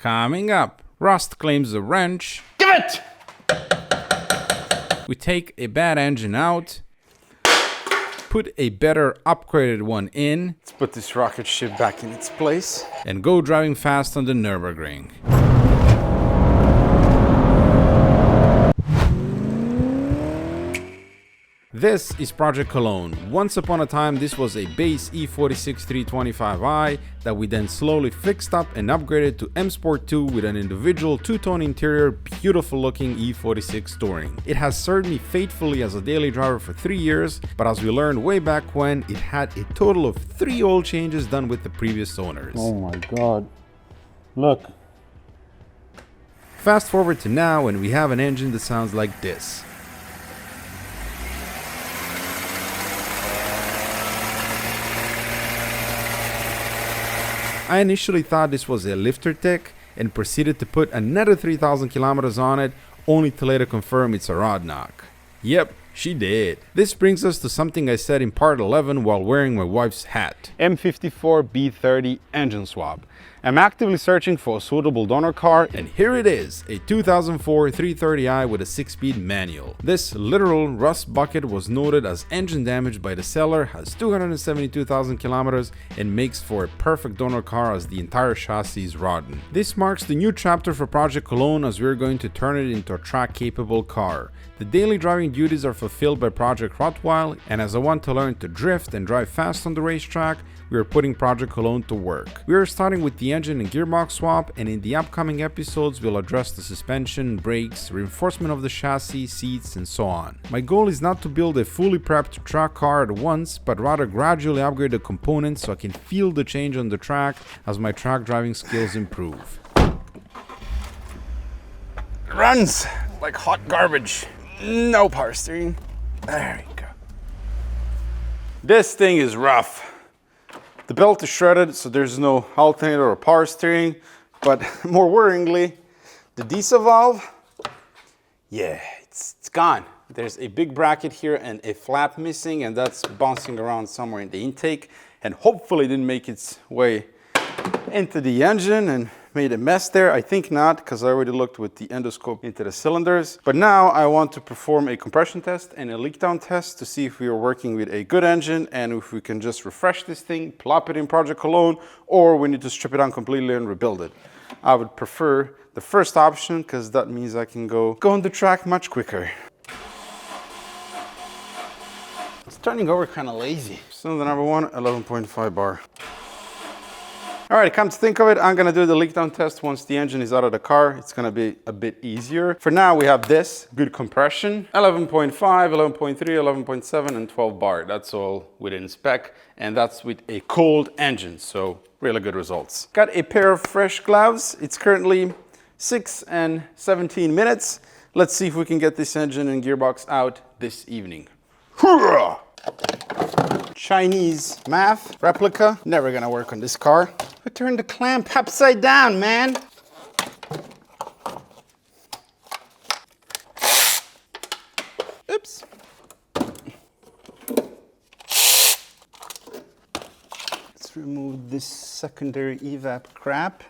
Coming up, Rust claims the wrench. Give it! We take a bad engine out, put a better upgraded one in, Let's put this rocket ship back in its place. and go driving fast on the Nürburgring. This is Project Cologne. Once upon a time, this was a base E46 325i that we then slowly fixed up and upgraded to M Sport 2 with an individual two-tone interior, beautiful looking E46 Touring. It has served me faithfully as a daily driver for 3 years, but as we learned way back when, it had a total of 3 oil changes done with the previous owners. Oh my god. Look. Fast forward to now and we have an engine that sounds like this. I initially thought this was a lifter tick and proceeded to put another 3,000 kilometers on it, only to later confirm it's a rod knock. Yep, she did. This brings us to something I said in part 11 while wearing my wife's hat. M54 B30 engine swap. I'm actively searching for a suitable donor car, And here it is, a 2004 330i with a 6-speed manual. This literal rust bucket was noted as engine damage by the seller, has 272,000 kilometers, and makes for a perfect donor car as the entire chassis is rotten. This marks the new chapter for Project Cologne as we're going to turn it into a track-capable car. The daily driving duties are fulfilled by Project Rottweil, and as I want to learn to drift and drive fast on the racetrack, we are putting Project Cologne to work. We are starting with the engine and gearbox swap, and in the upcoming episodes we'll address the suspension, brakes, reinforcement of the chassis, seats, and so on. My goal is not to build a fully prepped track car at once, but rather gradually upgrade the components so I can feel the change on the track as my track driving skills improve. It runs like hot garbage. No power steering. There we go. This thing is rough. The belt is shredded, so there's no alternator or power steering. But more worryingly, the diesel valve, yeah, it's gone. There's a big bracket here and a flap missing, and that's bouncing around somewhere in the intake. And hopefully it didn't make its way into the engine and made a mess there. I think not, because I already looked with the endoscope into the cylinders. But now I want to perform a compression test and a leak down test to see if we are working with a good engine and if we can just refresh this thing, plop it in Project Cologne, or we need to strip it down completely and rebuild it. I would prefer the first option because that means I can go on the track much quicker. It's turning over kind of lazy. So the number one, 11.5 bar. All right, come to think of it, I'm gonna do the leak down test once the engine is out of the car. It's gonna be a bit easier. For now, we have this, good compression, 11.5, 11.3, 11.7, and 12 bar. That's all within spec, and that's with a cold engine, so really good results. Got a pair of fresh gloves. It's currently 6 and 17 minutes. Let's see if we can get this engine and gearbox out this evening. Hoorah! Chinese math replica, never gonna work on this car. I turned the clamp upside down, man. Oops. Let's remove this secondary evap crap.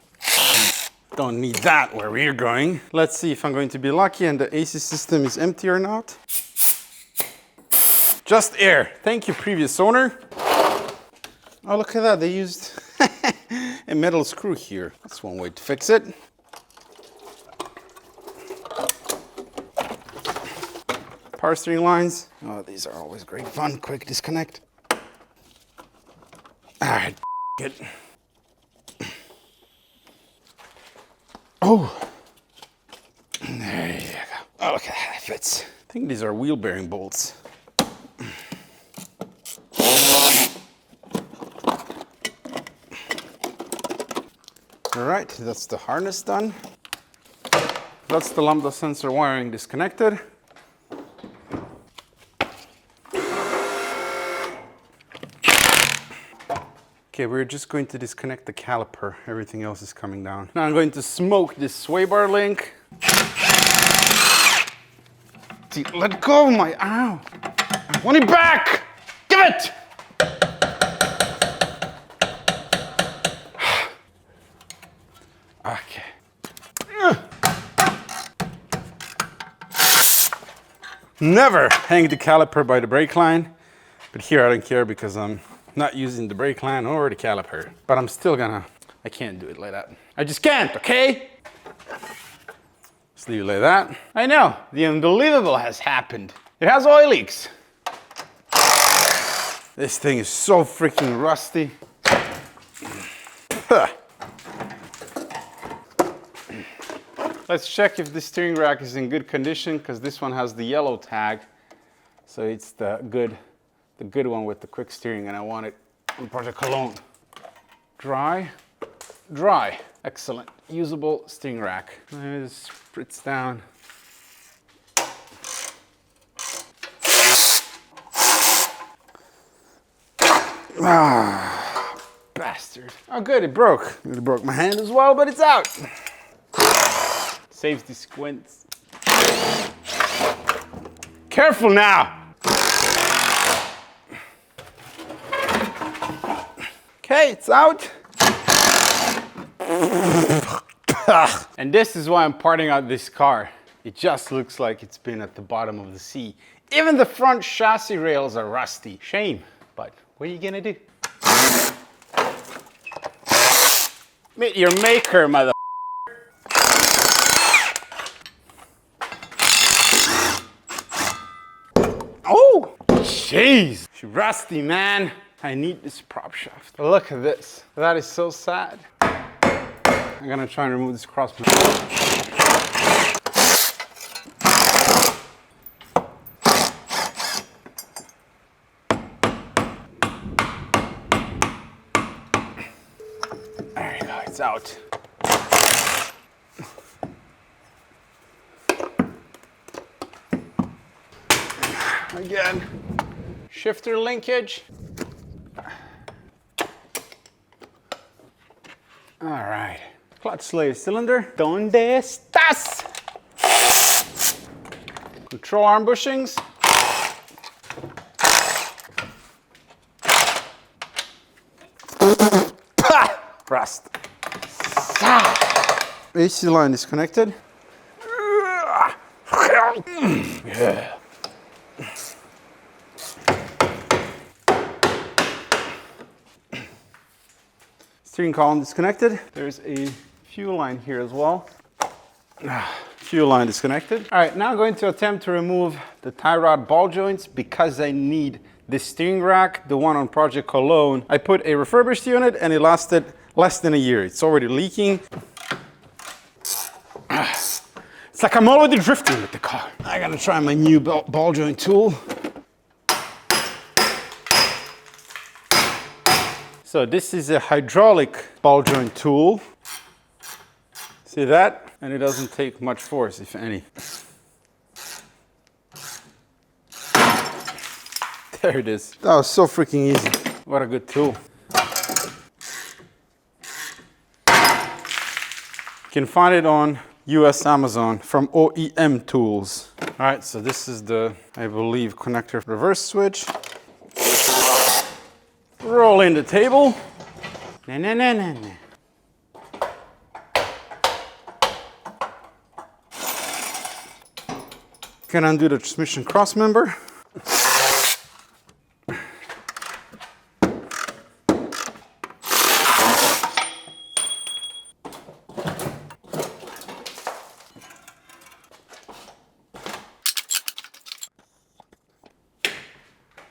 Don't need that where we're going. Let's see if I'm going to be lucky and the AC system is empty or not. Just air. Thank you, previous owner. Oh, look at that. They used a metal screw here. That's one way to fix it. Power steering lines. Oh, these are always great fun. Quick disconnect. All right, it. Oh, there you go. Oh, look at that. It fits. I think these are wheel bearing bolts. All right, that's the harness done. That's the lambda sensor wiring disconnected. Okay, we're just going to disconnect the caliper. Everything else is coming down. Now I'm going to smoke this sway bar link. Dude, let go of my, ow. I want it back. Give it. Okay. never hang the caliper by the brake line, but here I don't care because I'm not using the brake line or the caliper. But I'm still gonna, I can't do it like that. I just can't, okay? Just leave it like that. I know, the unbelievable has happened. It has oil leaks. This thing is so freaking rusty. Let's check if the steering rack is in good condition, because this one has the yellow tag. So it's the good one with the quick steering, and I want it in Project Cologne. Dry, dry. Excellent. Usable steering rack. Let me just spritz down. Ah, bastard. Oh good, it broke. It broke my hand as well, but it's out. Saves the squints. Careful now. Okay, it's out. And this is why I'm parting out this car. It just looks like it's been at the bottom of the sea. Even the front chassis rails are rusty. Shame, but what are you gonna do? Meet your maker, mother. Oh, jeez. She's rusty, man. I need this prop shaft. Look at this. That is so sad. I'm gonna try and remove this cross. There you go, it's out. Again, shifter linkage. All right, clutch slave cylinder. ¿Dónde estás? Control arm bushings. Rust. AC line disconnected. Yeah. Steering column disconnected. There's a fuel line here as well. Fuel line disconnected. All right, now I'm going to attempt to remove the tie rod ball joints because I need this steering rack, the one on Project Cologne. I put a refurbished unit and it lasted less than a year. It's already leaking. It's like I'm already drifting with the car. I gotta try my new ball joint tool. So this is a hydraulic ball joint tool. See that? And it doesn't take much force, if any. There it is. That was so freaking easy. What a good tool. You can find it on US Amazon from OEM Tools. All right, so this is the, I believe, connector reverse switch. Roll in the table. Na, na, na, na, na. Can undo the transmission cross member.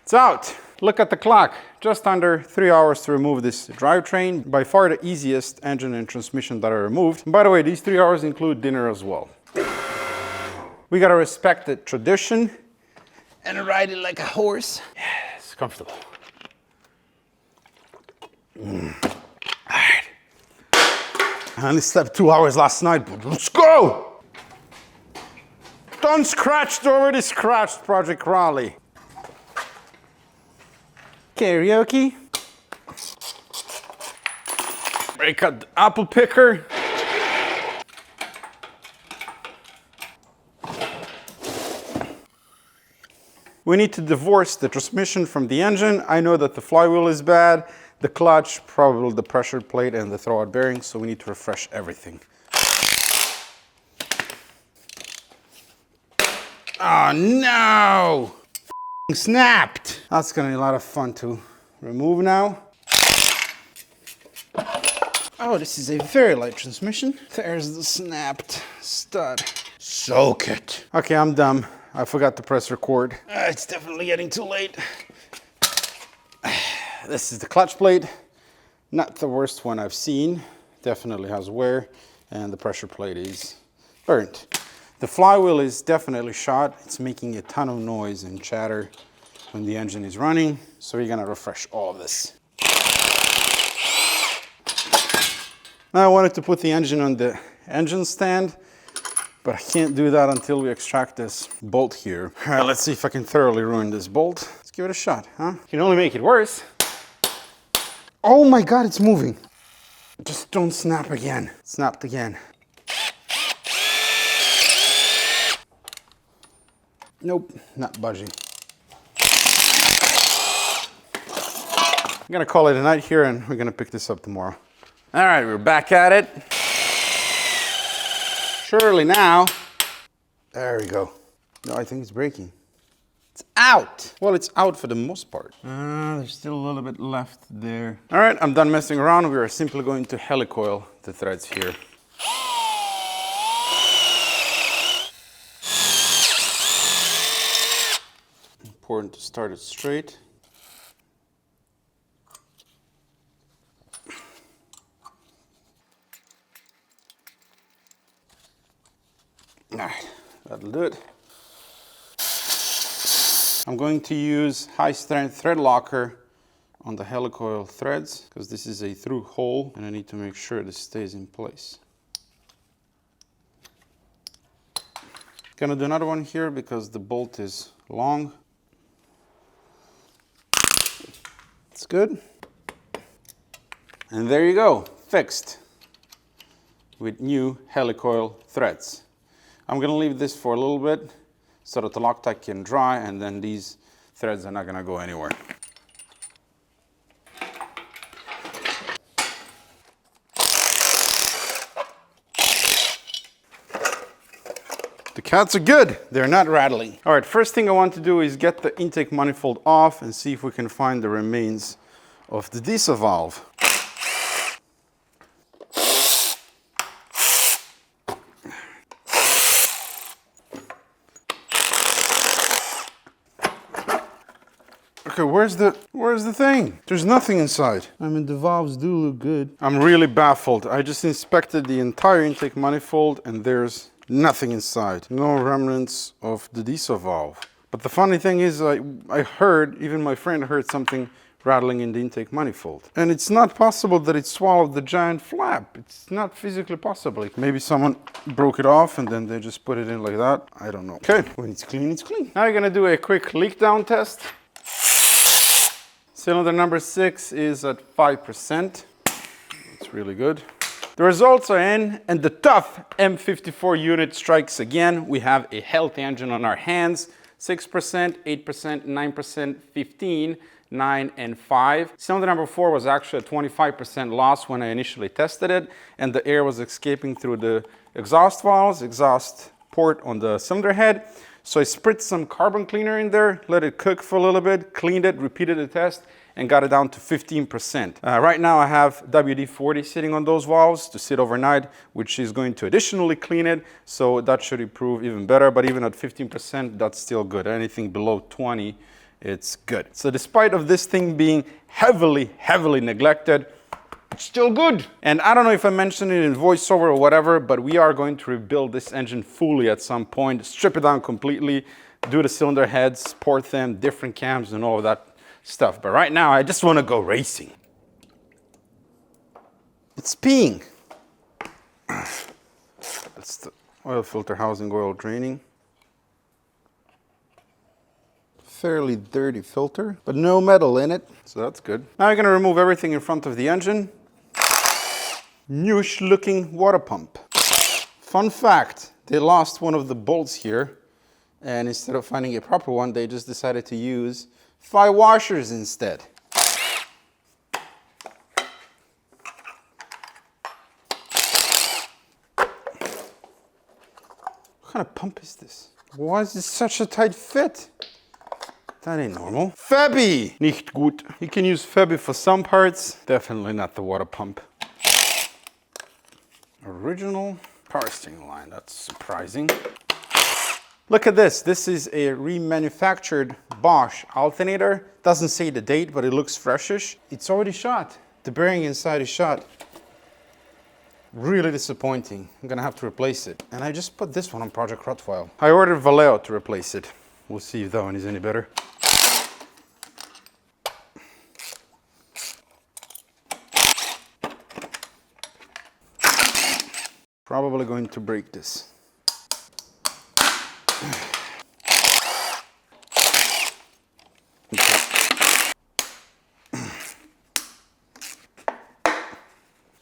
It's out. Look at the clock. Just under 3 hours to remove this drivetrain. By far the easiest engine and transmission that I removed. And by the way, these 3 hours include dinner as well. We gotta respect the tradition and ride it like a horse. Yeah, it's comfortable. All right. I only slept 2 hours last night, but let's go! Done scratched, already scratched, Project Raleigh. Karaoke. Break out the apple picker. We need to divorce the transmission from the engine. I know that the flywheel is bad, the clutch, probably the pressure plate and the throwout bearing, so we need to refresh everything. Oh no! Snapped! That's gonna be a lot of fun to remove now. Oh, this is a very light transmission. There's the snapped stud. Soak it. Okay, I'm done. I forgot to press record. It's definitely getting too late. This is the clutch plate. Not the worst one I've seen. Definitely has wear, and the pressure plate is burnt. The flywheel is definitely shot. It's making a ton of noise and chatter when the engine is running. So we're gonna refresh all of this. Now I wanted to put the engine on the engine stand, but I can't do that until we extract this bolt here. All right, let's see if I can thoroughly ruin this bolt. Let's give it a shot, huh? Can only make it worse. Oh my God, it's moving. Just don't snap again. It snapped again. Nope, not budging. I'm gonna call it a night here and we're gonna pick this up tomorrow. All right, we're back at it. Surely now. There we go. No, I think it's breaking. It's out. Well, it's out for the most part. There's still a little bit left there. All right, I'm done messing around. We are simply going to helicoil the threads here. Important to start it straight. All right, that'll do it. I'm going to use high strength thread locker on the helicoil threads because this is a through hole and I need to make sure this stays in place. Gonna do another one here because the bolt is long. It's good. And there you go, fixed with new helicoil threads. I'm gonna leave this for a little bit so that the Loctite can dry and then these threads are not gonna go anywhere. The cats are good, they're not rattling. All right, first thing I want to do is get the intake manifold off and see if we can find the remains of the diesel valve. Okay, where's the thing? There's nothing inside. I mean, the valves do look good. I'm really baffled. I just inspected the entire intake manifold and there's nothing inside. No remnants of the diesel valve. But the funny thing is, I heard, even my friend heard something rattling in the intake manifold. And it's not possible that it swallowed the giant flap. It's not physically possible. Like maybe someone broke it off and then they just put it in like that. I don't know. Okay, when it's clean, it's clean. Now we're gonna do a quick leak down test. Cylinder number 6 is at 5%. It's really good. The results are in, and the tough M54 unit strikes again. We have a healthy engine on our hands. 6%, 8%, 9%, 15%, 9, and 5. Cylinder number 4 was actually a 25% loss when I initially tested it, and the air was escaping through the exhaust valves, exhaust port on the cylinder head. So I spritzed some carbon cleaner in there, let it cook for a little bit, cleaned it, repeated the test, and got it down to 15%. Right now I have WD-40 sitting on those valves to sit overnight, which is going to additionally clean it, so that should improve even better, but even at 15%, that's still good. Anything below 20, it's good. So despite of this thing being heavily neglected, it's still good. And I don't know if I mentioned it in voiceover or whatever, but we are going to rebuild this engine fully at some point, strip it down completely, do the cylinder heads, port them, different cams and all of that stuff. But right now, I just want to go racing. It's peeing. That's the oil filter housing oil draining. Fairly dirty filter, but no metal in it, so that's good. Now I'm going to remove everything in front of the engine. Newish looking water pump. Fun fact, they lost one of the bolts here, and instead of finding a proper one, they just decided to use 5 washers instead. What kind of pump is this? Why is this such a tight fit? That ain't normal. Febby! Nicht gut. You can use Febby for some parts. Definitely not the water pump. Original power steering line. That's surprising. Look at this. This is a remanufactured Bosch alternator. Doesn't say the date, but it looks freshish. It's already shot. The bearing inside is shot. Really disappointing. I'm gonna have to replace it. And I just put this one on Project Rottweil. I ordered Vallejo to replace it. We'll see if that one is any better. Probably going to break this.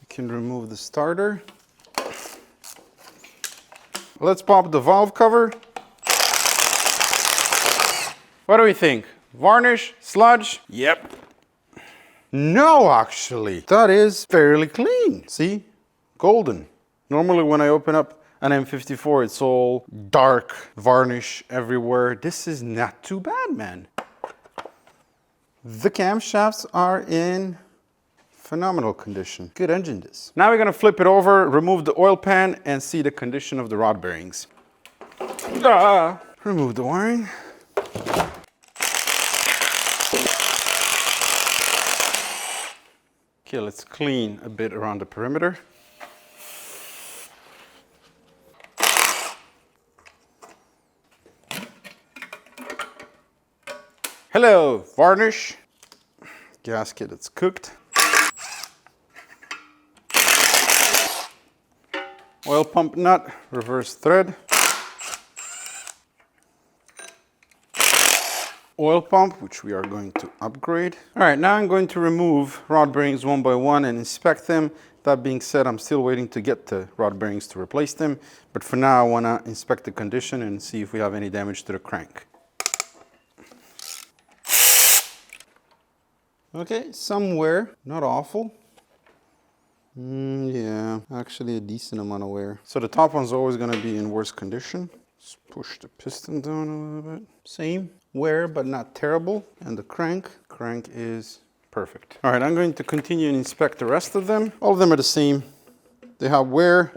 Can remove the starter. Let's pop the valve cover. What do we think? Varnish? Sludge? Yep. No, actually. That is fairly clean. See? Golden. Normally when I open up an M54, it's all dark, varnish everywhere. This is not too bad, man. The camshafts are in phenomenal condition. Good engine this. Now we're gonna flip it over, remove the oil pan, and see the condition of the rod bearings. Remove the wiring. Okay, let's clean a bit around the perimeter. Hello, varnish. Gasket that's cooked. Oil pump nut, reverse thread. Oil pump, which we are going to upgrade. All right, now I'm going to remove rod bearings one by one and inspect them. That being said, I'm still waiting to get the rod bearings to replace them. But for now, I want to inspect the condition and see if we have any damage to the crank. Okay, some wear, not awful. Yeah, actually a decent amount of wear. So the top one's always going to be in worse condition. Let's push the piston down a little bit. Same wear, but not terrible. And the crank is perfect. All right, I'm going to continue and inspect the rest of them. All of them are the same. They have wear,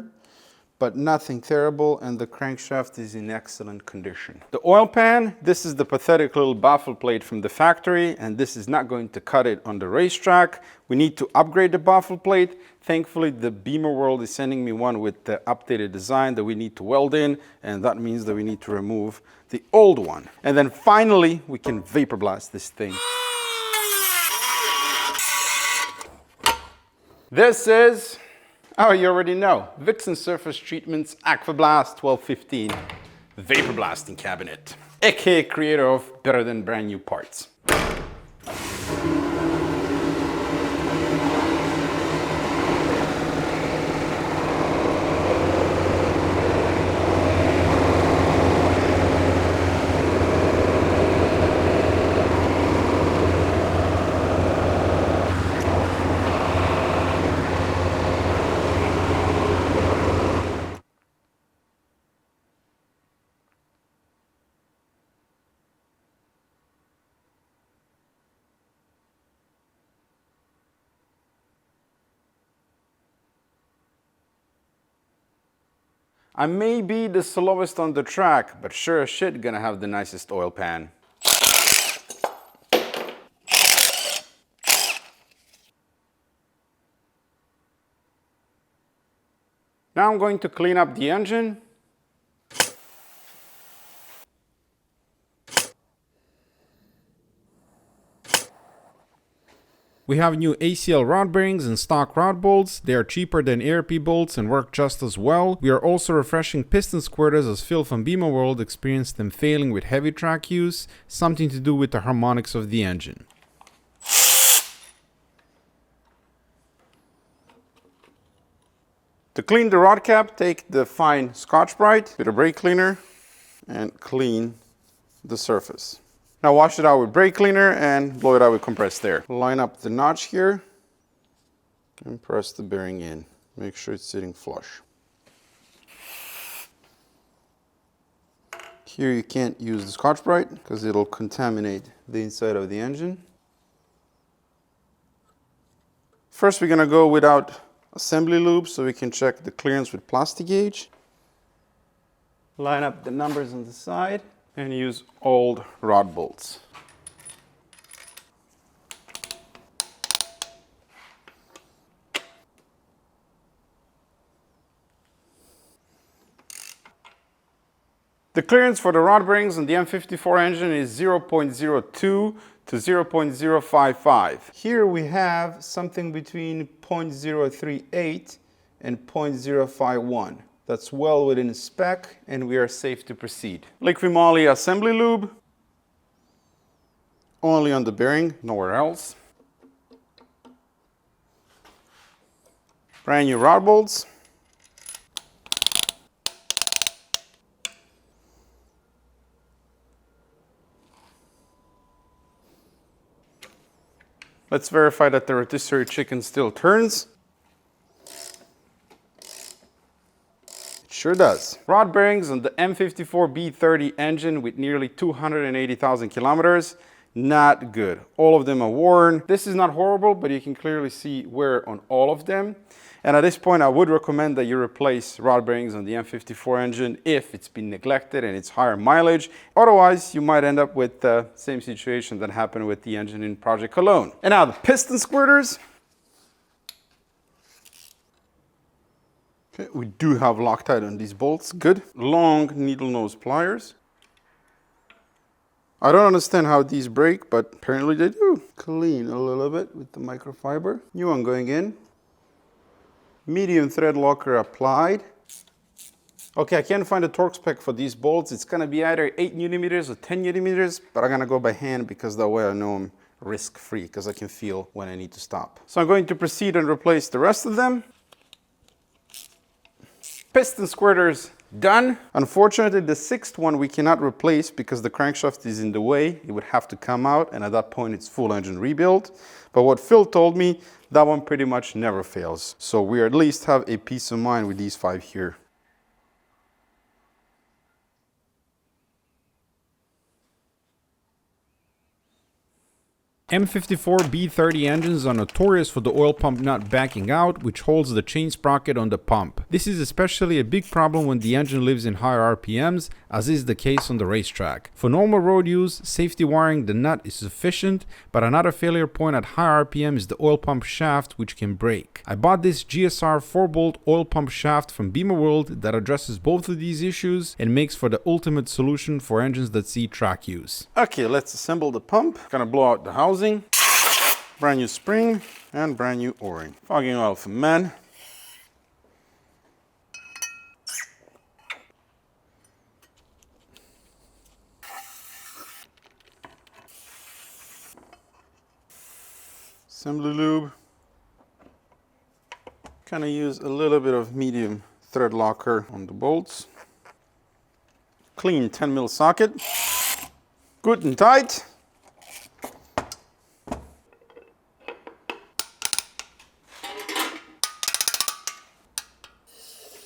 but nothing terrible, and the crankshaft is in excellent condition. The oil pan, this is the pathetic little baffle plate from the factory, and this is not going to cut it on the racetrack. We need to upgrade the baffle plate. Thankfully, the Beamer World is sending me one with the updated design that we need to weld in, and that means that we need to remove the old one. And then finally, we can vapor blast this thing. This is, oh, you already know, Vixen Surface Treatment's Aquablast 1215 Vapor Blasting Cabinet, aka creator of better than brand new parts. I may be the slowest on the track, but sure as shit gonna have the nicest oil pan. Now I'm going to clean up the engine. We have new ACL rod bearings and stock rod bolts. They are cheaper than ARP bolts and work just as well. We are also refreshing piston squirters as Phil from Beamer World experienced them failing with heavy track use, something to do with the harmonics of the engine. To clean the rod cap, take the fine Scotch-Brite with a brake cleaner and clean the surface. Now wash it out with brake cleaner and blow it out with compressed air. Line up the notch here and press the bearing in. Make sure it's sitting flush. Here you can't use the Scotch-Brite because it'll contaminate the inside of the engine. First, we're gonna go without assembly lube so we can check the clearance with plastic gauge. Line up the numbers on the side and use old rod bolts. The clearance for the rod bearings on the M54 engine is 0.02 to 0.055. Here we have something between 0.038 and 0.051. That's well within spec and we are safe to proceed. Liquid moly assembly lube, only on the bearing, nowhere else. Brand new rod bolts. Let's verify that the rotisserie chicken still turns. It sure does. Rod bearings on the M54 B30 engine with nearly 280,000 kilometers. Not good. All of them are worn. This is not horrible, but you can clearly see wear on all of them. And at this point, I would recommend that you replace rod bearings on the M54 engine if it's been neglected and it's higher mileage. Otherwise, you might end up with the same situation that happened with the engine in Project Cologne. And now the piston squirters. Okay, we do have Loctite on these bolts. Good. Long needle nose pliers. I don't understand how these break, but apparently they do. Clean a little bit with the microfiber. New one going in. Medium thread locker applied. Okay, I can't find a torque spec for these bolts. It's gonna be either 8 newton-meters or 10 newton-meters, but I'm gonna go by hand because that way I know I'm risk-free because I can feel when I need to stop. So I'm going to proceed and replace the rest of them. Piston squirters done. Unfortunately, the 6th one we cannot replace because the crankshaft is in the way. It would have to come out, and at that point it's full engine rebuild. But what Phil told me, that one pretty much never fails. So we at least have a peace of mind with these 5 here. M54 B30 engines are notorious for the oil pump not backing out, which holds the chain sprocket on the pump. This is especially a big problem when the engine lives in higher RPMs, as is the case on the racetrack. For normal road use, safety wiring the nut is sufficient, but another failure point at high RPM is the oil pump shaft, which can break. I bought this GSR 4-bolt oil pump shaft from Beamer World that addresses both of these issues and makes for the ultimate solution for engines that see track use. Okay, let's assemble the pump. Gonna blow out the housing. Brand new spring and brand new O-ring. Fogging oil for men. Assembly lube. Kind of use a little bit of medium thread locker on the bolts. Clean 10mm socket. Good and tight.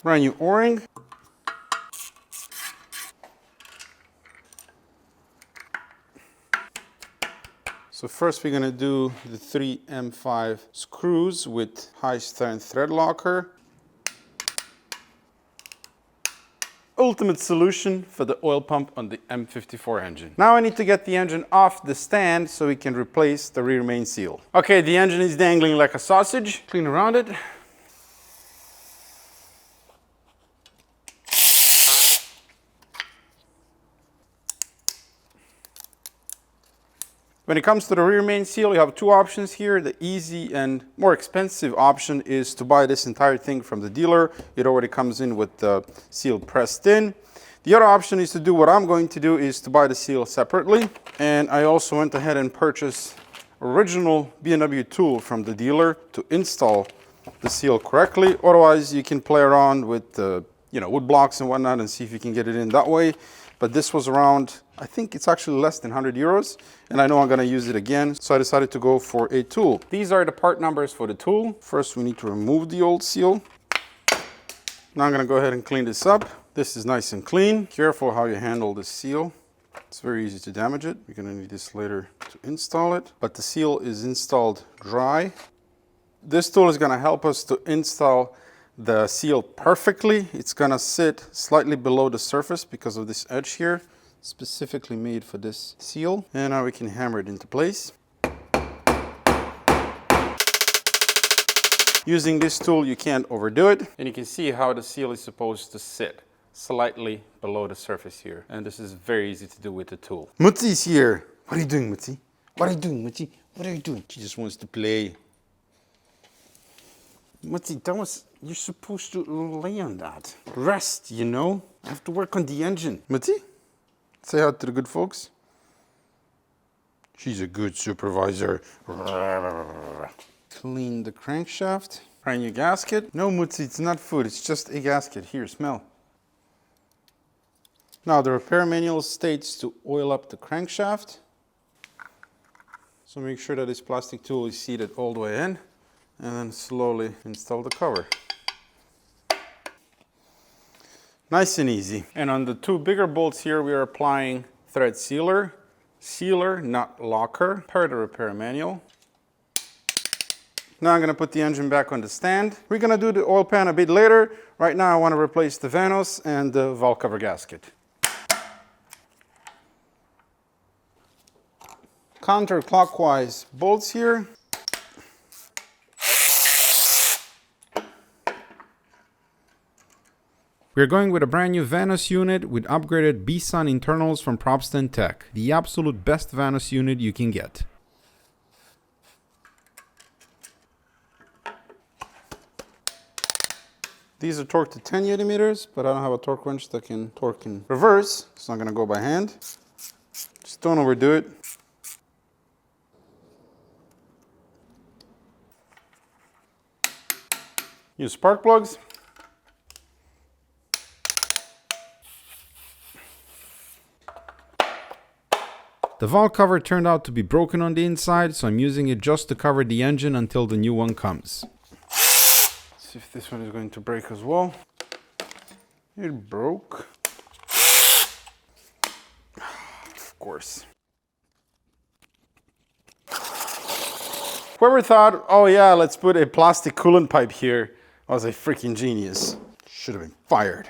Brand new O-ring. So first we're gonna do the 3 M5 screws with high strength thread locker. Ultimate solution for the oil pump on the M54 engine. Now I need to get the engine off the stand so we can replace the rear main seal. Okay, the engine is dangling like a sausage. Clean around it. When it comes to the rear main seal, you have 2 options here. The easy and more expensive option is to buy this entire thing from the dealer. It already comes in with the seal pressed in. The other option is to do what I'm going to do, is to buy the seal separately. And I also went ahead and purchased original BMW tool from the dealer to install the seal correctly. Otherwise, you can play around with the wood blocks and whatnot and see if you can get it in that way. But this was around, I think it's actually less than 100 euros, and I know I'm gonna use it again, so I decided to go for a tool. These are the part numbers for the tool. First, we need to remove the old seal. Now I'm gonna go ahead and clean this up. This is nice and clean. Careful how you handle the seal. It's very easy to damage it. You're gonna need this later to install it, but the seal is installed dry. This tool is gonna help us to install the seal perfectly. It's gonna sit slightly below the surface because of this edge here, specifically made for this seal. And now we can hammer it into place. Using this tool, you can't overdo it. And you can see how the seal is supposed to sit, slightly below the surface here. And this is very easy to do with the tool. Mutzi's here. What are you doing, Mutzi? What are you doing, Mutzi? What are you doing? She just wants to play. Mutzi, you're supposed to lay on that. Rest, you know? I have to work on the engine. Mutzi, say hi to the good folks. She's a good supervisor. Clean the crankshaft. Brand new gasket. No, Mutzi, it's not food. It's just a gasket. Here, smell. Now, the repair manual states to oil up the crankshaft. So make sure that this plastic tool is seated all the way in, and then slowly install the cover. Nice and easy. And on the two bigger bolts here, we are applying thread sealer. Sealer, not locker, per the repair manual. Now I'm going to put the engine back on the stand. We're going to do the oil pan a bit later. Right now I want to replace the vanos and the valve cover gasket. Counterclockwise bolts here. We're going with a brand new Vanos unit with upgraded B-Sun internals from Propston Tech, the absolute best Vanos unit you can get. These are torqued to 10 Newton meters, but I don't have a torque wrench that can torque in reverse, so I'm going to go by hand. Just don't overdo it. Use spark plugs. The valve cover turned out to be broken on the inside, so I'm using it just to cover the engine until the new one comes. Let's see if this one is going to break as well. It broke. Of course. Whoever thought, oh yeah, let's put a plastic coolant pipe here, was a freaking genius. Should have been fired.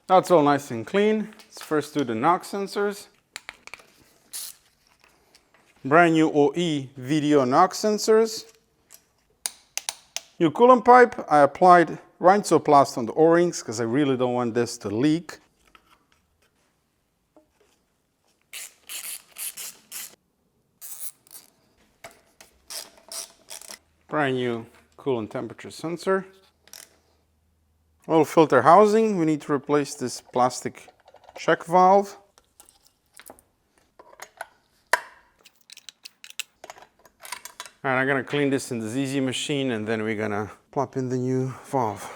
Now it's all nice and clean. Let's first do the knock sensors. Brand new OE video knock sensors. New coolant pipe. I applied Rhinzoplast on the O-rings because I really don't want this to leak. Brand new coolant temperature sensor. Oil filter housing. We need to replace this plastic check valve. Alright, I'm gonna clean this in the ZZ machine and then we're gonna plop in the new valve.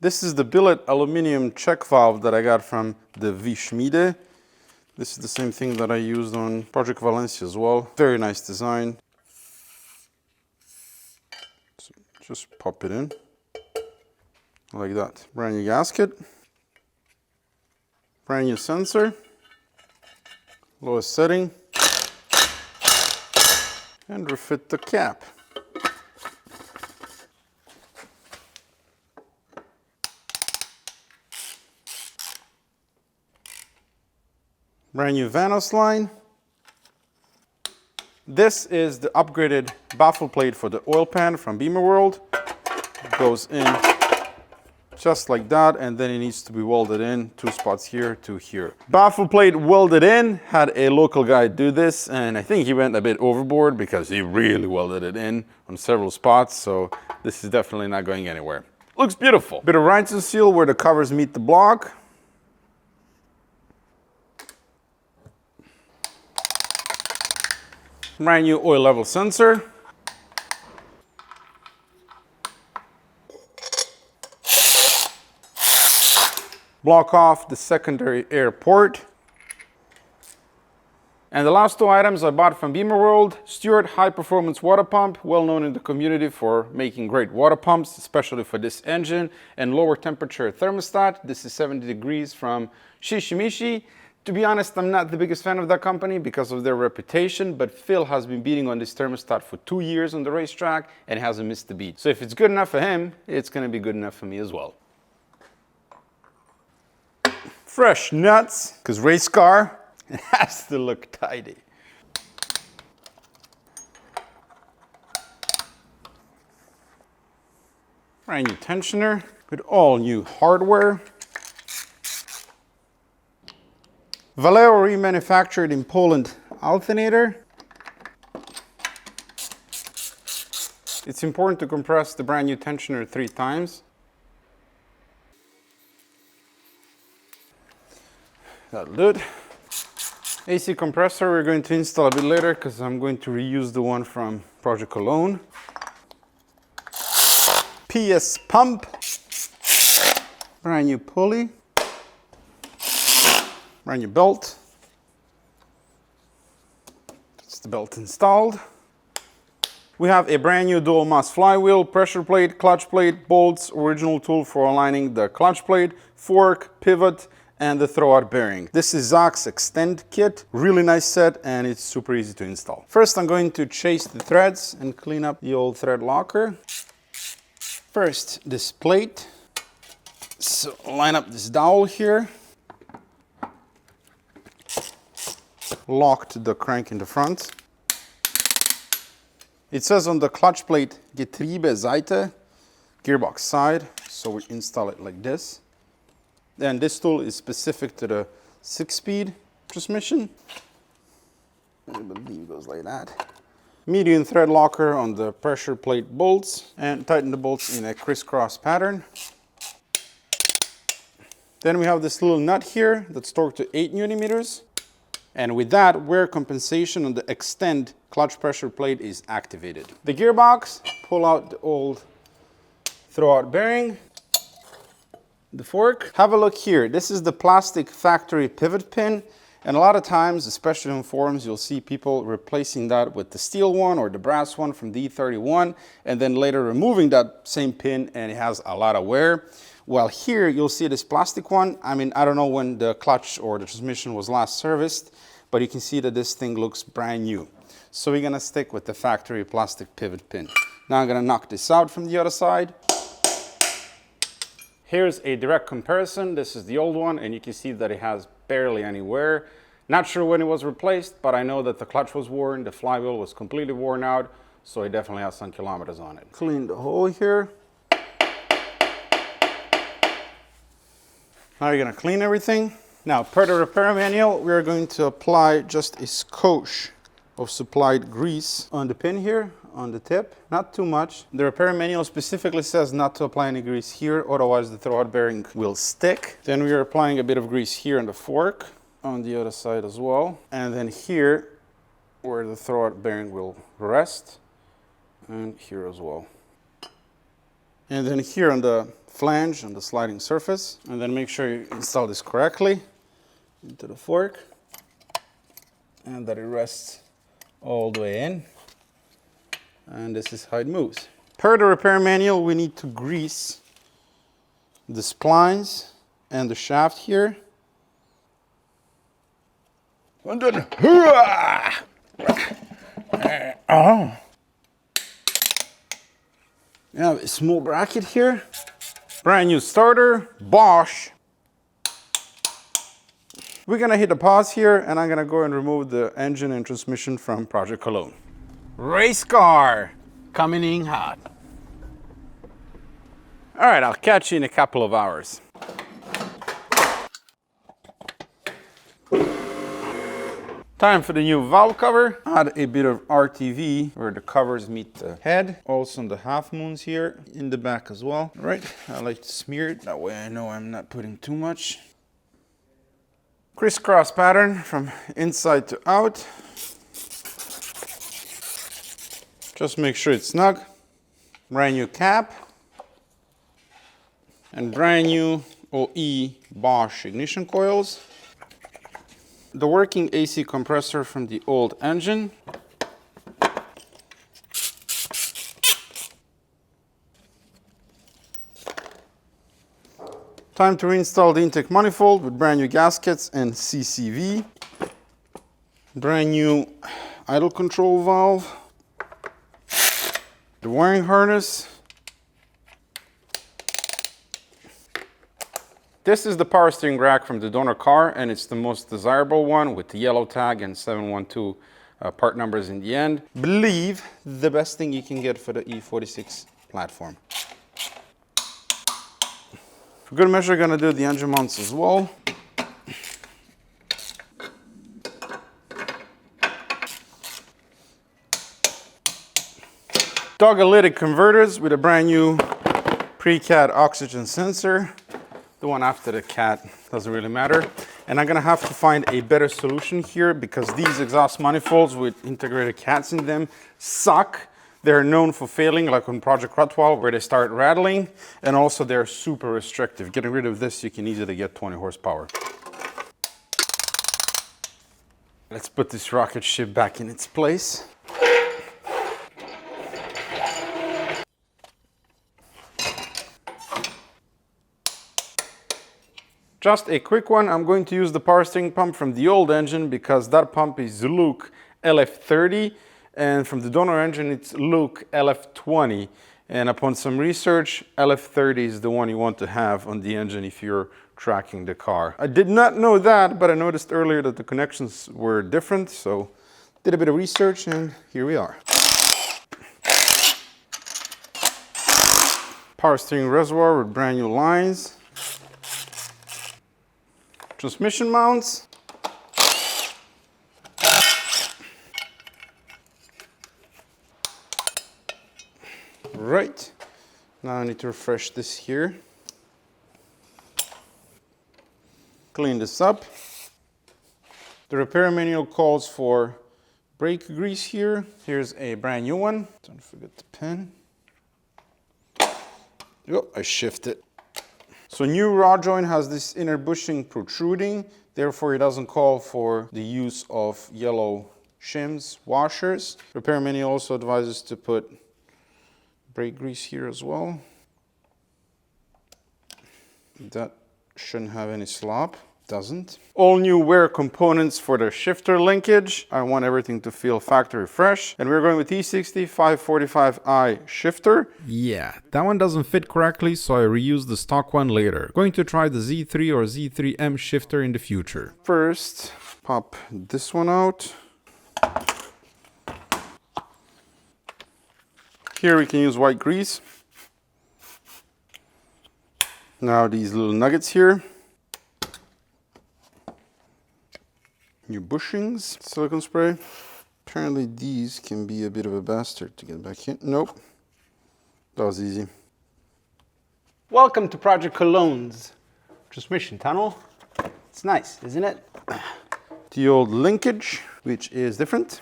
This is the billet aluminum check valve that I got from the V-Schmiede. This is the same thing that I used on Project Valencia as well. Very nice design. So just pop it in like that. Brand new gasket. Brand new sensor. Lowest setting. And refit the cap. Brand new Vanos line. This is the upgraded baffle plate for the oil pan from Beamer World. It goes in just like that, and then it needs to be welded in, 2 spots here, 2 here. Baffle plate welded in, had a local guy do this, and I think he went a bit overboard because he really welded it in on several spots, so this is definitely not going anywhere. Looks beautiful. Bit of Rhinzo seal where the covers meet the block. Brand new oil level sensor. Block off the secondary air port. And the last two items I bought from Beamer World: Stewart high performance water pump, well known in the community for making great water pumps, especially for this engine, and lower temperature thermostat. This is 70 degrees from Shishimishi. To be honest, I'm not the biggest fan of that company because of their reputation, but Phil has been beating on this thermostat for 2 years on the racetrack and hasn't missed a beat. So if it's good enough for him, it's going to be good enough for me as well. Fresh nuts, because race car, it has to look tidy. Brand new tensioner with all new hardware. Valeo remanufactured in Poland alternator. It's important to compress the brand new tensioner 3 times. That'll do it. AC compressor we're going to install a bit later because I'm going to reuse the one from Project Cologne. PS pump. Brand new pulley. Brand new belt. That's the belt installed. We have a brand new dual mass flywheel, pressure plate, clutch plate, bolts, original tool for aligning the clutch plate, fork, pivot, and the throwout bearing. This is Zach's Extend kit. Really nice set, and it's super easy to install. First, I'm going to chase the threads and clean up the old thread locker. First, this plate. So line up this dowel here. Locked the crank in the front. It says on the clutch plate, Getriebeseite, gearbox side, so we install it like this. And this tool is specific to the 6-speed transmission. I believe it goes like that. Medium thread locker on the pressure plate bolts, and tighten the bolts in a crisscross pattern. Then we have this little nut here that's torqued to 8 Newton meters. And with that, wear compensation on the Extend clutch pressure plate is activated. The gearbox, pull out the old throwout bearing. The fork. Have a look here. This is the plastic factory pivot pin. And a lot of times, especially on forums, you'll see people replacing that with the steel one or the brass one from the E31, and then later removing that same pin, and it has a lot of wear. While here, you'll see this plastic one. I mean, I don't know when the clutch or the transmission was last serviced, but you can see that this thing looks brand new. So we're gonna stick with the factory plastic pivot pin. Now I'm gonna knock this out from the other side. Here's a direct comparison. This is the old one, and you can see that it has barely any wear. Not sure when it was replaced, but I know that the clutch was worn, the flywheel was completely worn out, so it definitely has some kilometers on it. Clean the hole here. Now you're gonna clean everything. Now, per the repair manual, we're going to apply just a skosh of supplied grease on the pin here, on the tip. Not too much. The repair manual specifically says not to apply any grease here, otherwise the throwout bearing will stick. Then we are applying a bit of grease here on the fork, on the other side as well. And then here, where the throwout bearing will rest, and here as well. And then here on the flange, on the sliding surface. And then make sure you install this correctly into the fork, and that it rests all the way in. And this is how it moves. Per the repair manual, we need to grease the splines and the shaft here. And then, oh. You have a small bracket here. Brand new starter, Bosch. We're gonna hit a pause here, and I'm gonna go and remove the engine and transmission from Project Cologne. Race car coming in hot. All right, I'll catch you in a couple of hours. Time for the new valve cover. Add a bit of RTV where the covers meet the head. Also on the half moons here, in the back as well. All right, I like to smear it. That way I know I'm not putting too much. Crisscross pattern from inside to out. Just make sure it's snug. Brand new cap. And brand new OE Bosch ignition coils. the working AC compressor from the old engine. Time to reinstall the intake manifold with brand new gaskets and CCV. Brand new idle control valve. The wiring harness. This is the power steering rack from the donor car, and it's the most desirable one with the yellow tag and 712 part numbers in the end. Believe the best thing you can get for the E46 platform. For good measure, gonna do the engine mounts as well. Dog-electric converters with a brand new pre-cat oxygen sensor. The one after the cat doesn't really matter. And I'm gonna have to find a better solution here because these exhaust manifolds with integrated cats in them suck. They're known for failing, like on Project Rutwall, where they start rattling, and also they're super restrictive. Getting rid of this, you can easily get 20 horsepower. Let's put this rocket ship back in its place. Just a quick one, I'm going to use the power steering pump from the old engine because that pump is Luke LF30, and from the donor engine it's Luke LF20. And upon some research, LF30 is the one you want to have on the engine if you're tracking the car. I did not know that, but I noticed earlier that the connections were different, so did a bit of research and here we are. Power steering reservoir with brand new lines. Transmission mounts. Right, now I need to refresh this here. Clean this up. The repair manual calls for brake grease here. Here's a brand new one. Don't forget the pin. Oh, I shifted. So new rod joint has this inner bushing protruding, therefore it doesn't call for the use of yellow shims washers. Repair manual also advises to put brake grease here as well. That shouldn't have any slop. Doesn't. All new wear components for the shifter linkage. I want everything to feel factory fresh. And we're going with E60 545i shifter. Yeah, that one doesn't fit correctly, so I reused the stock one later. Going to try the Z3 or Z3M shifter in the future. First, pop this one out. Here we can use white grease. Now these little nuggets here. New bushings, silicone spray. Apparently these can be a bit of a bastard to get back in. Nope, that was easy. Welcome to Project Cologne's transmission tunnel. It's nice, isn't it? The old linkage, which is different.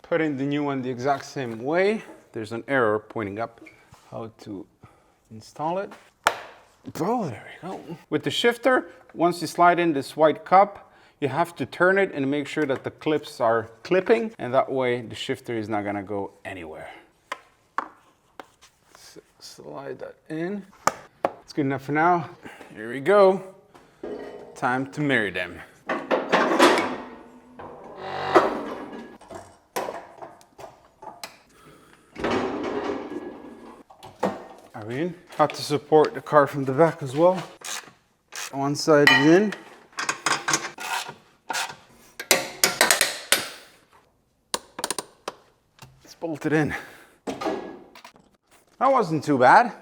Putting the new one the exact same way. There's an arrow pointing up how to install it. Oh, there we go. With the shifter, once you slide in this white cup, you have to turn it and make sure that the clips are clipping, and that way the shifter is not gonna go anywhere. Slide that in. It's good enough for now. Here we go. Time to marry them. Are we in? Have to support the car from the back as well. One side is in. It's bolted in. That wasn't too bad.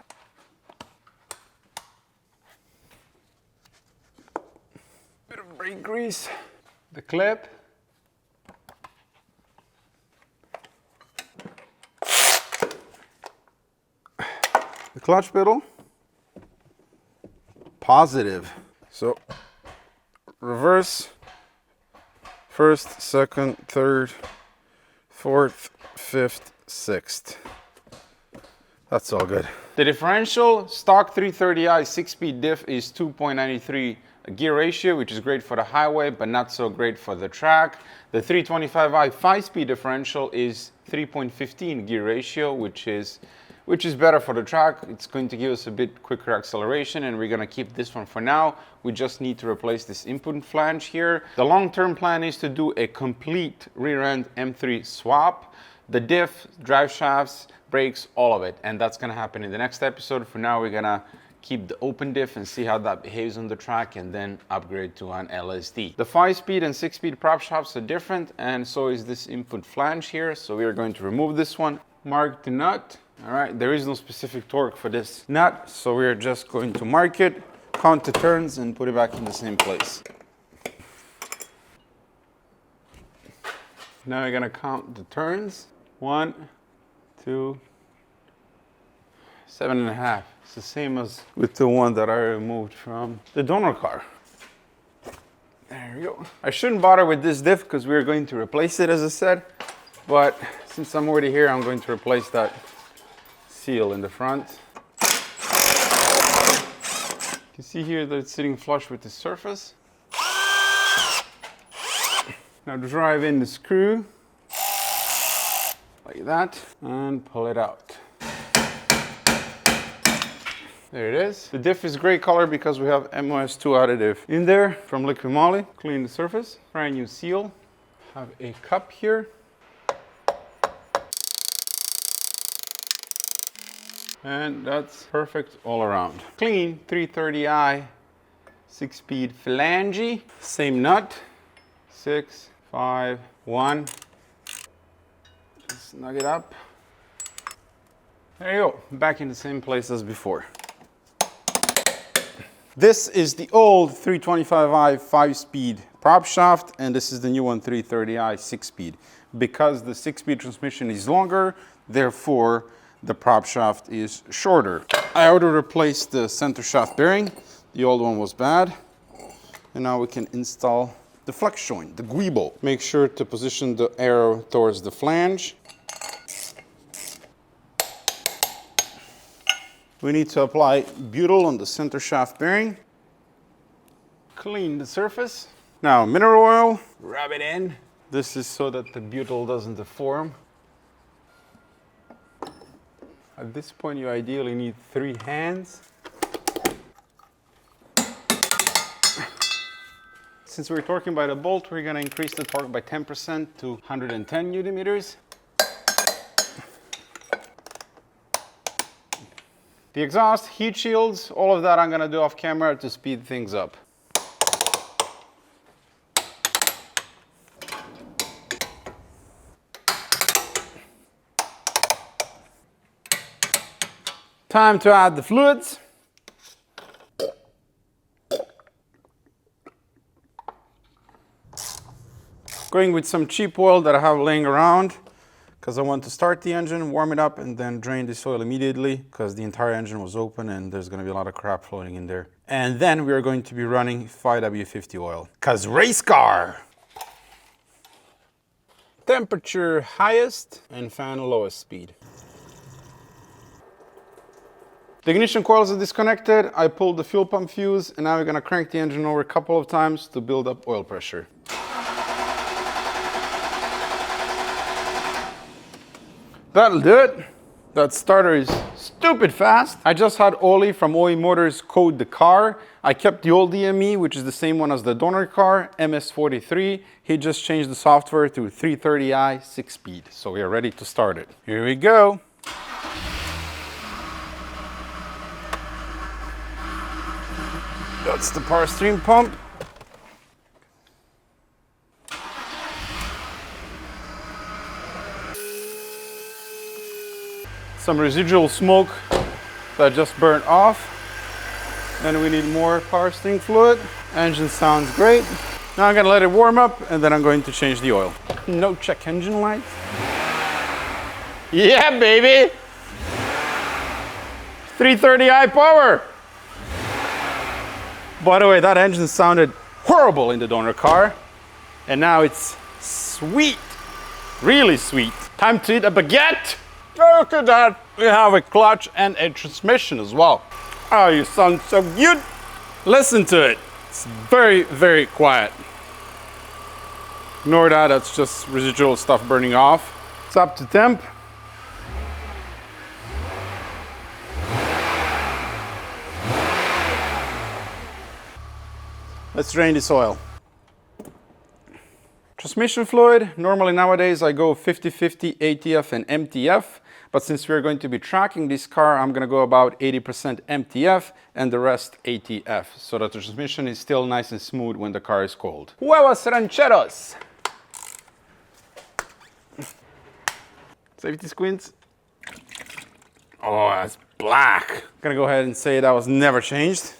Bit of brake grease. The clip. The clutch pedal, positive. So reverse, first, second, third, fourth, fifth, sixth. That's all good. The differential, stock 330i 6-speed diff is 2.93 gear ratio, which is great for the highway, but not so great for the track. The 325i 5-speed differential is 3.15 gear ratio, which is better for the track. It's going to give us a bit quicker acceleration, and we're going to keep this one for now. We just need to replace this input flange here. The long-term plan is to do a complete rear-end M3 swap. The diff, drive shafts, brakes, all of it, and that's going to happen in the next episode. For now, we're going to keep the open diff and see how that behaves on the track, and then upgrade to an LSD. The 5-speed and 6-speed prop shafts are different, and so is this input flange here. So we are going to remove this one, mark the nut. All right, there is no specific torque for this nut, so we're just going to mark it, count the turns, and put it back in the same place. Now we're gonna count the turns. 1, 2, 7.5. It's the same as with the one that I removed from the donor car. There we go. I shouldn't bother with this diff because we're going to replace it, as I said. But since I'm already here, I'm going to replace that seal in the front. You can see here that it's sitting flush with the surface. Now drive in the screw like that and pull it out. There it is. The diff is gray color because we have MOS2 additive in there from Liquid Moly. Clean the surface, brand new seal. Have a cup here. And that's perfect all around. Clean 330i 6-speed phalange. Same nut. 6, 5, 1. Just snug it up. There you go. Back in the same place as before. This is the old 325i 5-speed prop shaft, and this is the new one 330i 6-speed. Because the 6-speed transmission is longer, therefore the prop shaft is shorter. I already replaced the center shaft bearing. The old one was bad. And now we can install the flex joint, the guibo. Make sure to position the arrow towards the flange. We need to apply butyl on the center shaft bearing. Clean the surface. Now mineral oil, rub it in. This is so that the butyl doesn't deform. At this point, you ideally need 3 hands. Since we're torquing by the bolt, we're going to increase the torque by 10% to 110 Newton meters. The exhaust, heat shields, all of that I'm going to do off camera to speed things up. Time to add the fluids. Going with some cheap oil that I have laying around because I want to start the engine, warm it up, and then drain this oil immediately because the entire engine was open and there's going to be a lot of crap floating in there. And then we are going to be running 5W50 oil because race car. Temperature highest and fan lowest speed. The ignition coils are disconnected. I pulled the fuel pump fuse, and now we're going to crank the engine over a couple of times to build up oil pressure. That'll do it. That starter is stupid fast. I just had Oli from OE Motors code the car. I kept the old DME, which is the same one as the donor car, MS43. He just changed the software to 330i 6-speed. So we are ready to start it. Here we go. That's the power steering pump. Some residual smoke that just burnt off. Then we need more power steering fluid. Engine sounds great. Now I'm gonna let it warm up and then I'm going to change the oil. No check engine light. Yeah, baby! 330i power! By the way, that engine sounded horrible in the donor car. And now it's sweet. Really sweet. Time to eat a baguette! Look at that! We have a clutch and a transmission as well. Oh, you sound so good! Listen to it. It's very, very quiet. Ignore that, that's just residual stuff burning off. It's up to temp. Let's drain this oil. Transmission fluid, normally nowadays I go 50-50 ATF and MTF, but since we're going to be tracking this car, I'm gonna go about 80% MTF and the rest ATF, so that the transmission is still nice and smooth when the car is cold. Huevos rancheros! Safety squints. Oh, that's black. I'm gonna go ahead and say that was never changed.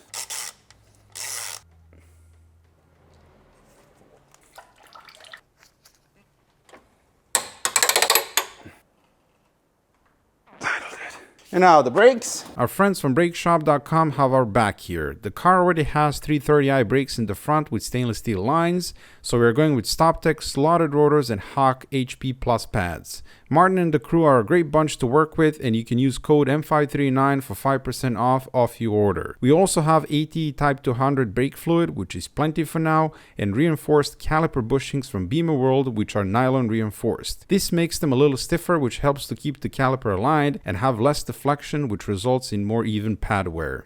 And now the brakes. Our friends from BrakeShop.com have our back here. The car already has 330i brakes in the front with stainless steel lines, so we're going with StopTech slotted rotors and Hawk HP Plus pads. Martin and the crew are a great bunch to work with, and you can use code M539 for 5% off your order. We also have AT Type 200 brake fluid, which is plenty for now, and reinforced caliper bushings from Beamer World, which are nylon reinforced. This makes them a little stiffer, which helps to keep the caliper aligned and have less deflection, which results in more even pad wear.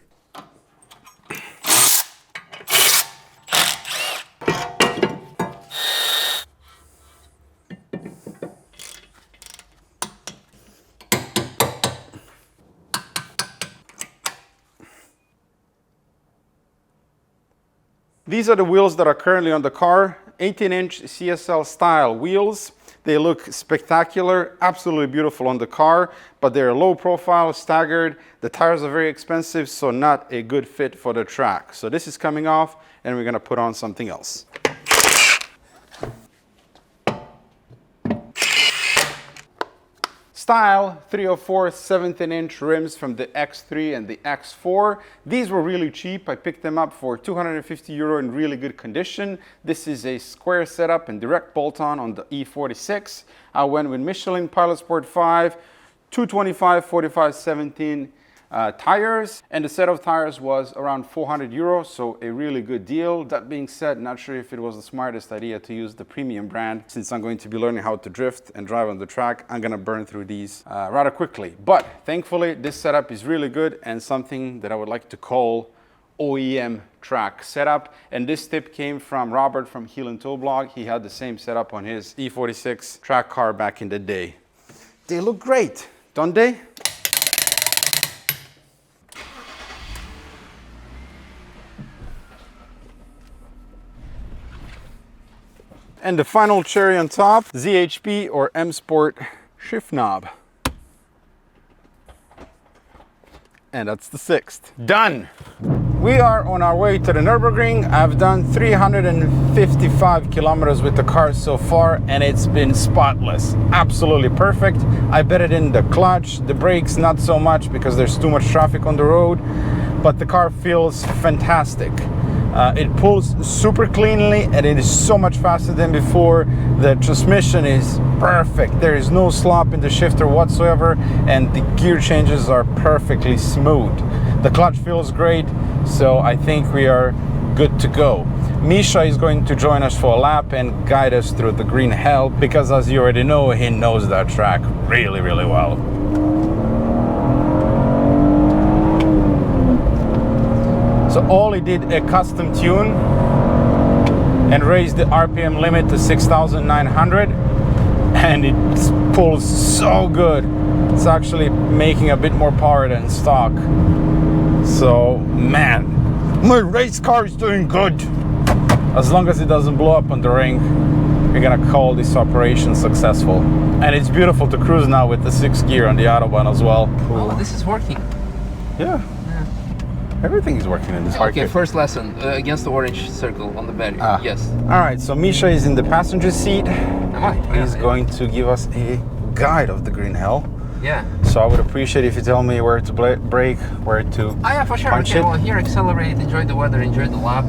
These are the wheels that are currently on the car, 18-inch CSL style wheels. They look spectacular, absolutely beautiful on the car, but they're low profile, staggered. The tires are very expensive, so not a good fit for the track. So this is coming off, and we're gonna put on something else. Style 304 17-inch rims from the X3 and the X4. These were really cheap. I picked them up for €250 in really good condition. This is a square setup and direct bolt-on the E46. I went with Michelin Pilot Sport 5, 225 45 17 tires, and the set of tires was around €400, so a really good deal. That being said, not sure if it was the smartest idea to use the premium brand. Since I'm going to be learning how to drift and drive on the track, I'm gonna burn through these rather quickly. But thankfully, this setup is really good and something that I would like to call OEM track setup. And this tip came from Robert from Heel and Toe Blog. He had the same setup on his E46 track car back in the day. They look great, don't they? And the final cherry on top, ZHP or M Sport shift knob. And that's the 6th. Done! We are on our way to the Nürburgring. I've done 355 kilometers with the car so far, and it's been spotless. Absolutely perfect. I bet it in the clutch, the brakes not so much because there's too much traffic on the road, but the car feels fantastic. It pulls super cleanly and it is so much faster than before. The transmission is perfect. There is no slop in the shifter whatsoever, and the gear changes are perfectly smooth. The clutch feels great, so I think we are good to go. Misha is going to join us for a lap and guide us through the green hell, because as you already know, he knows that track really, really well. So Ollie did a custom tune and raised the RPM limit to 6,900, and it pulls so good. It's actually making a bit more power than stock. So man, my race car is doing good. As long as it doesn't blow up on the ring, we're gonna call this operation successful. And it's beautiful to cruise now with the 6th gear on the Autobahn as well. Oh, this is working. Yeah. Everything is working in this car. Okay, first lesson, against the orange circle on the battery. Yes. All right, so Misha is in the passenger seat. Am I? He's going to give us a guide of the green hell. Yeah. So I would appreciate if you tell me where to brake, where to yeah, for sure. punch Okay, it. well, here, accelerate, enjoy the weather, enjoy the lap.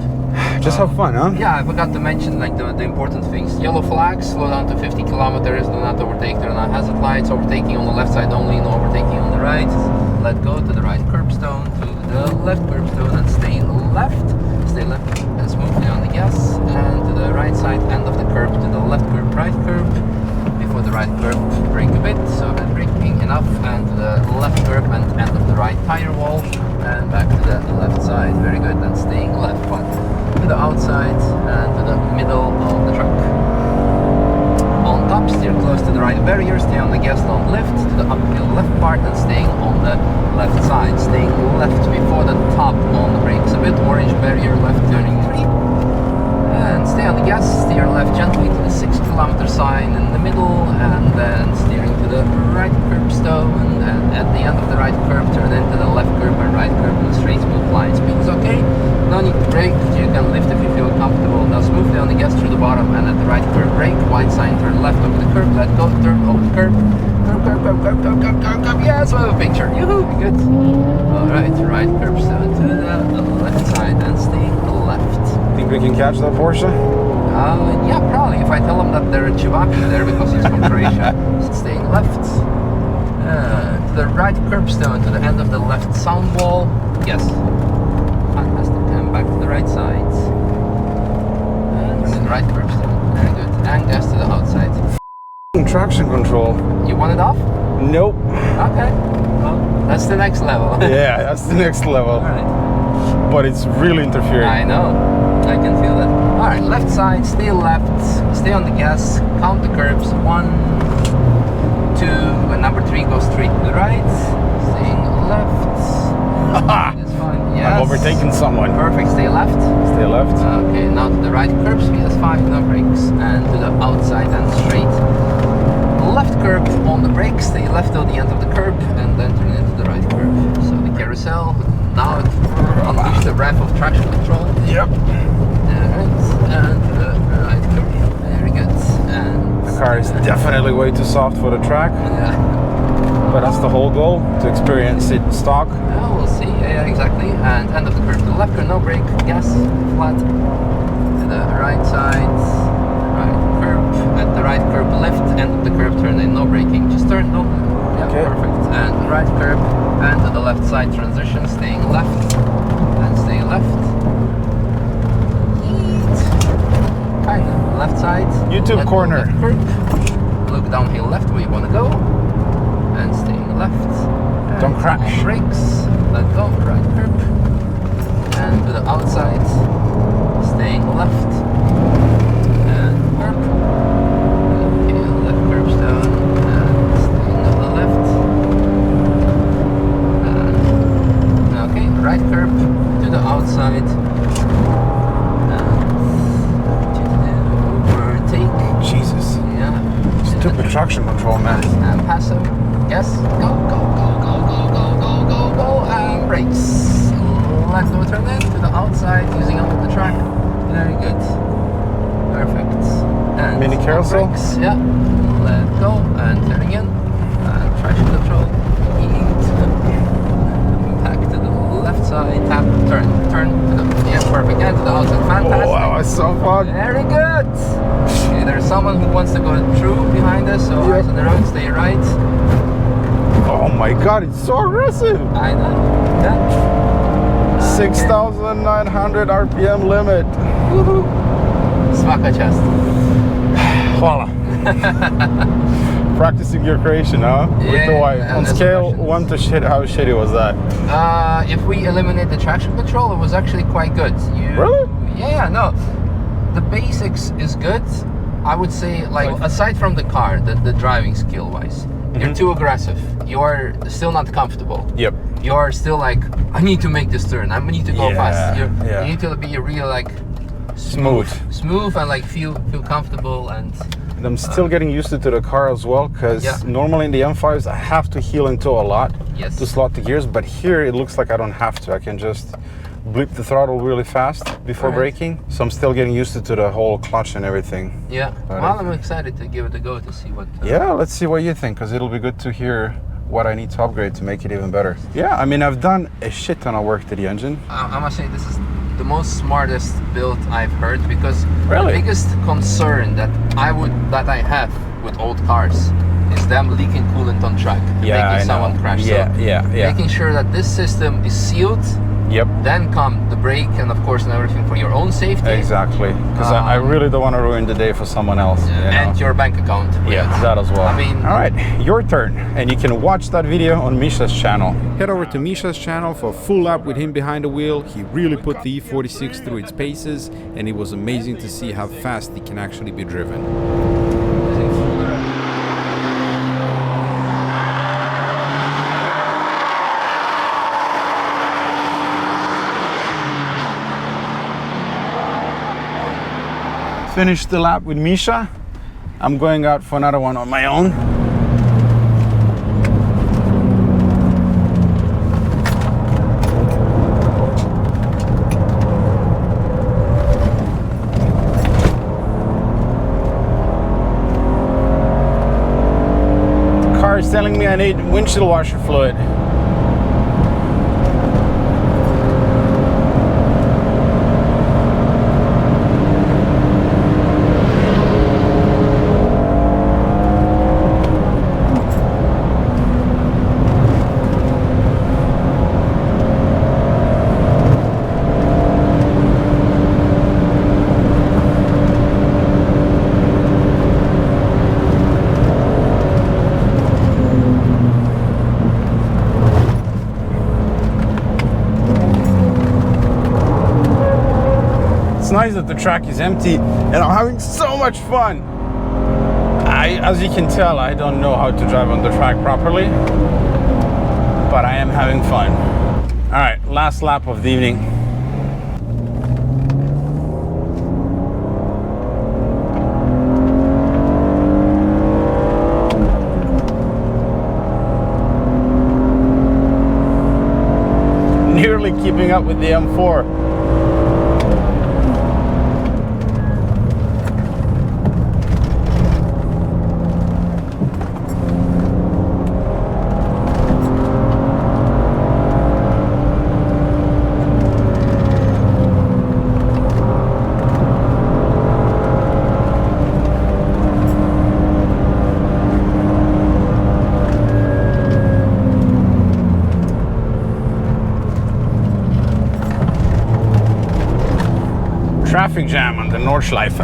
Just have fun, huh? Yeah, I forgot to mention like the important things. Yellow flags, slow down to 50 kilometers, do not overtake, turn on hazard lights, overtaking on the left side only, no overtaking on the right. Let go to the right curbstone, to the left curbstone, and stay left, stay left and smoothly on the gas, and to the right side, end of the curb, to the left curb, right curb. Before the right curb, brake a bit, so that braking enough, and to the left curb and end of the right tire wall, and back to the left side, very good, and staying left one. To the outside and to the middle of the truck. On top, steer close to the right barrier, stay on the gas, don't lift, to the uphill left part and staying on the left side, staying left before the top on the brakes a bit, orange barrier left turning 3, and stay on the gas, steer left gently to the 6 kilometer sign in the middle, and then steering to the right curbstone, and at the end of the right curb turn into the left curb and right curb in a straight smooth line. Speed is okay, no need to brake, you can lift if you feel comfortable. Now smoothly on the gas through the bottom, and at the right curb brake, white sign, turn left over the curb, let go, turn over the curb, yes, we have a picture, yoo-hoo, good. Alright, right curbstone to the left side and stay left. Think we can catch that Porsche? Yeah, probably, if I tell them that there are Chivaki there because he's from Croatia. Staying left. To the right curbstone, to the end of the left sound wall. Yes. Fantastic. And back to the right side. And to the right curbstone. Very good. And gas to the outside. Traction control. You want it off? Nope. Okay. Well, that's the next level. Yeah, that's the next level. Alright. But it's really interfering. I know. I can feel it. Alright, left side, stay left, stay on the gas, count the curbs, 1, 2, and number 3 goes straight to the right, staying left. That's fine, yes. I've overtaken someone. Perfect, stay left. Stay left. Okay, now to the right curb, speed is 5, no brakes, and to the outside and straight. Left curb on the brake, stay left till the end of the curb, and then turn into the right curb. So the carousel, now unleash the wrath of traction control. Yep. Alright, and the right curb. Very good. And The car is definitely way too soft for the track, yeah. but that's the whole goal, to experience it stock. Yeah, we'll see. Yeah, exactly. And end of the curb to the left curb, no brake, gas, flat. To the right side, right curb. At the right curb, left, end of the curb, turn in, no braking. Just turn, no. Yeah, Okay. perfect. And the right curb, and to the left side transition, staying left, and stay left. Kind of left side. YouTube let go, corner. left curb. Look downhill left where you want to go, and staying left. And Don't crash. Brakes. Let go. Right curb. And to the outside, staying left. And curb. Okay, left curbs down. And staying on the left. Okay, right curb to the outside. Jesus. Yeah. Stupid traction control, man. And pass him. Yes. Go, go, go, go, go, go, go, go, go. And brakes. Let go, turn in to the outside using up the track. Very good. Perfect. And Mini carousel? brakes. Yeah. Let go and turning in. And traction control. Back to the left side. Tap. Turn. Turn. To the, yeah, perfect. And to the outside. Fantastic. Oh, that was so fun. Very good. Okay, there's someone who wants to go through behind us, so eyes on the road, stay right. Oh my god, it's so aggressive. I know. Yeah. 6,900 RPM limit. Woohoo. Svaka chest. Voila. Practicing your creation, huh? With the Yeah, wife. and On there's scale impressions. 1 to shit, how shitty was that? If we eliminate the traction control, it was actually quite good. Really? Yeah, no. The basics is good. I would say, like, aside from the car, the driving skill wise, you're too aggressive. You're still not comfortable. Yep. You're still like, I need to make this turn. I need to go Yeah, fast. yeah. You need to be real like Smooth. and like feel comfortable and. And I'm still getting used to the car as well, because Yeah. normally in the M5s I have to heel into a lot Yes. to slot the gears, but here it looks like I don't have to. I can just bleep the throttle really fast before Right. braking. So I'm still getting used to the whole clutch and everything. Yeah. But Well, I'm excited to give it a go to see what. Yeah, let's see what you think, because it'll be good to hear what I need to upgrade to make it even better. Yeah, I mean, I've done a shit ton of work to the engine. I must say this is the most smartest build I've heard, because Really? the biggest concern that I have with old cars is them leaking coolant on track and Yeah, I making know. someone crash. Yeah, so yeah. making sure that this system is sealed Yep. Then come the brake and of course and everything for your own safety. Exactly. Because I really don't want to ruin the day for someone else. You And know? your bank account. Yeah, that as well. I mean, all right, your turn. And you can watch that video on Misha's channel. Head over to Misha's channel for a full lap with him behind the wheel. He really put the E46 through its paces, and it was amazing to see how fast it can actually be driven. Finished the lap with Misha. I'm going out for another one on my own. The car is telling me I need windshield washer fluid. It's nice that the track is empty and I'm having so much fun. As you can tell, I don't know how to drive on the track properly, but I am having fun. All right, last lap of the evening. Nearly keeping up with the M4. Traffic jam on the Nordschleife.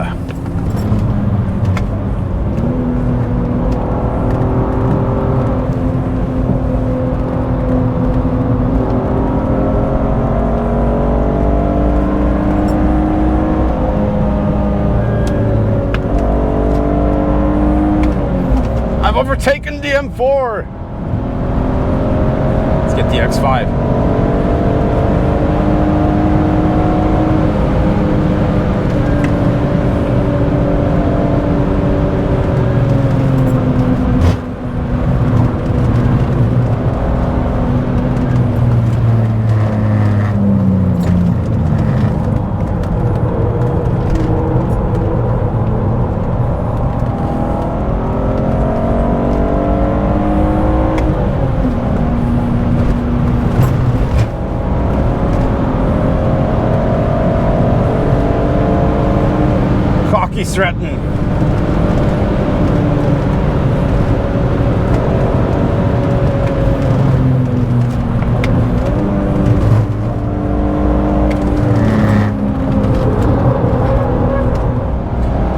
I've overtaken the M4. Let's get the X5. Threaten.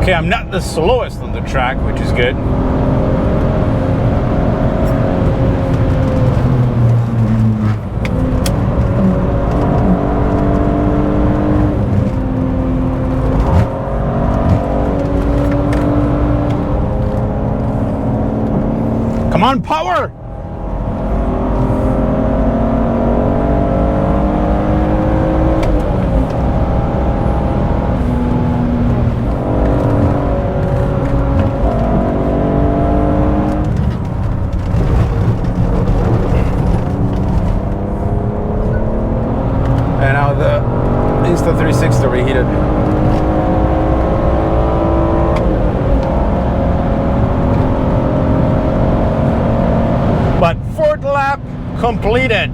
Okay, I'm not the slowest on the track, which is good. Come on, power! And now the Insta360 reheated. But fourth lap completed.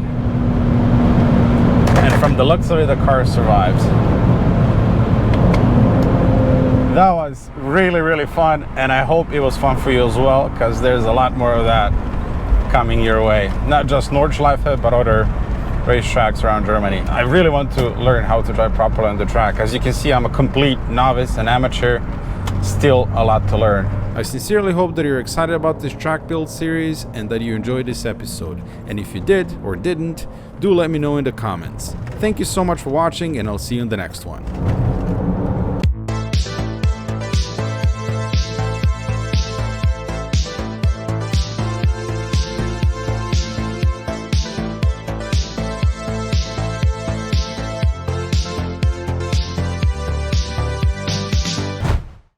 And from the looks of it, the car survived. That was really, really fun. And I hope it was fun for you as well, because there's a lot more of that coming your way. Not just Nordschleife, but other racetracks around Germany. I really want to learn how to drive properly on the track. As you can see, I'm a complete novice, an amateur, still a lot to learn. I sincerely hope that you're excited about this track build series and that you enjoyed this episode. And if you did or didn't, do let me know in the comments. Thank you so much for watching, and I'll see you in the next one.